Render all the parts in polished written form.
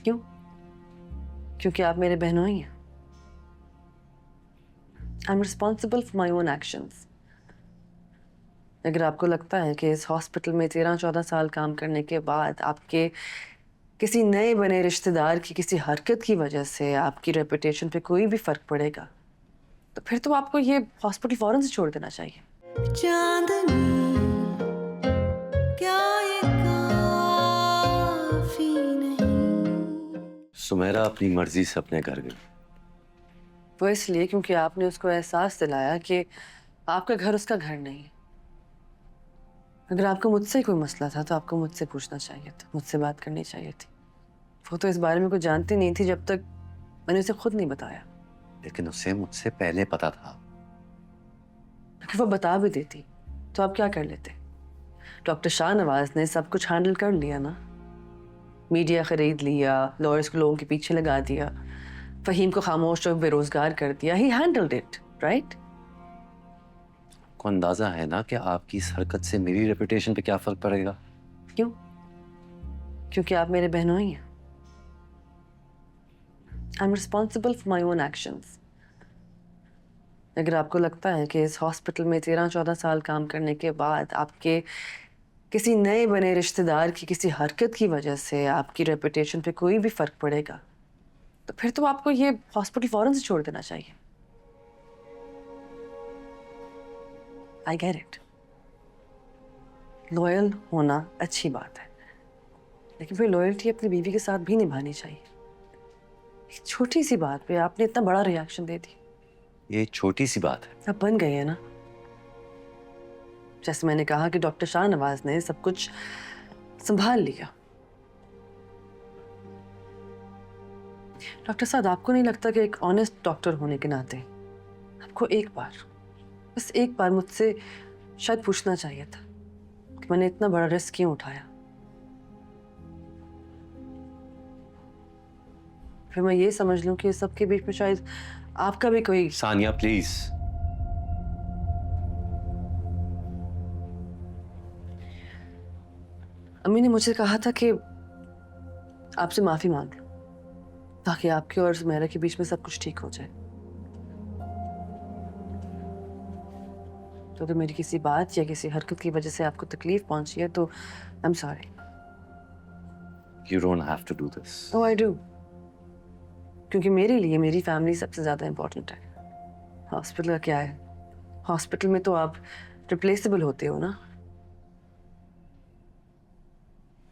क्यों? क्योंकि आप मेरे बहनोई हैं। I am responsible for my own actions. अगर आपको लगता है कि इस हॉस्पिटल में 13-14 साल काम करने के बाद आपके किसी नए बने रिश्तेदार की किसी हरकत की वजह से आपकी रेपुटेशन पे कोई भी फर्क पड़ेगा, तो फिर तो आपको ये हॉस्पिटल फौरन से छोड़ देना चाहिए। चांदनी क्या ये काफी नहीं। सुमेरा अपनी मर्जी से अपने घर गई। वो इसलिए क्योंकि आपने उसको एहसास दिलाया कि आपका घर उसका घर नहीं है। अगर आपको मुझसे कोई मसला था तो आपको मुझसे पूछना चाहिए था, मुझसे बात करनी चाहिए थी। वो तो इस बारे में कुछ जानती नहीं थी जब तक मैंने उसे खुद नहीं बताया। लेकिन उसे मुझसे पहले पता था। अगर वो बता भी देती तो आप क्या कर लेते? डॉक्टर शाहनवाज ने सब कुछ हैंडल कर लिया ना। मीडिया खरीद लिया, लॉयर्स को लोगों के पीछे लगा दिया, फहीम को खामोश और बेरोजगार कर दिया। ही हैंडल्ड इट, राइट? को अंदाजा है ना कि आपकी इस हरकत से मेरी रेपुटेशन पे क्या फर्क पड़ेगा। क्यों? क्योंकि आप मेरे बहनोई हैं। I am responsible for my own actions. अगर आपको लगता है कि इस हॉस्पिटल में 13-14 साल काम करने के बाद आपके किसी नए बने रिश्तेदार की किसी हरकत की वजह से आपकी रेपुटेशन पे कोई भी फर्क पड़ेगा, तो फिर तो आपको ये हॉस्पिटल फौरन से छोड़ देना चाहिए। I get it. लॉयल होना अच्छी बात है, लेकिन फिर लॉयल्टी अपनी बीवी के साथ भी निभानी चाहिए। एक छोटी सी बात पे आपने इतना बड़ा रिएक्शन दे दी। ये छोटी सी बात है। अब बन गई है ना। जैसे मैंने कहा कि डॉक्टर शाहनवाज ने सब कुछ संभाल लिया। डॉक्टर साहब, आपको नहीं लगता कि एक ऑनेस्ट डॉक्टर होने के नाते आपको एक बार, बस एक बार मुझसे शायद पूछना चाहिए था कि मैंने इतना बड़ा रिस्क क्यों उठाया? फिर मैं ये समझ लूं कि इस सब के बीच में शायद आपका भी कोई। सानिया प्लीज। अम्मी ने मुझे कहा था कि आपसे माफी मांग लो ताकि आपके और सुमेरा के बीच में सब कुछ ठीक हो जाए। तो अगर मेरी किसी बात या किसी हरकत की वजह से आपको तकलीफ पहुंची है तो I am sorry. You don't have to do this. Oh I do, क्योंकि मेरे लिए मेरी फैमिली सबसे ज्यादा इंपॉर्टेंट है। हॉस्पिटल का क्या है? हॉस्पिटल में तो आप रिप्लेसेबल होते हो ना।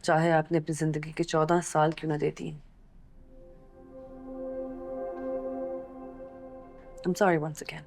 चाहे आपने अपनी जिंदगी के 14 साल क्यों ना दे दिए। I am sorry once again.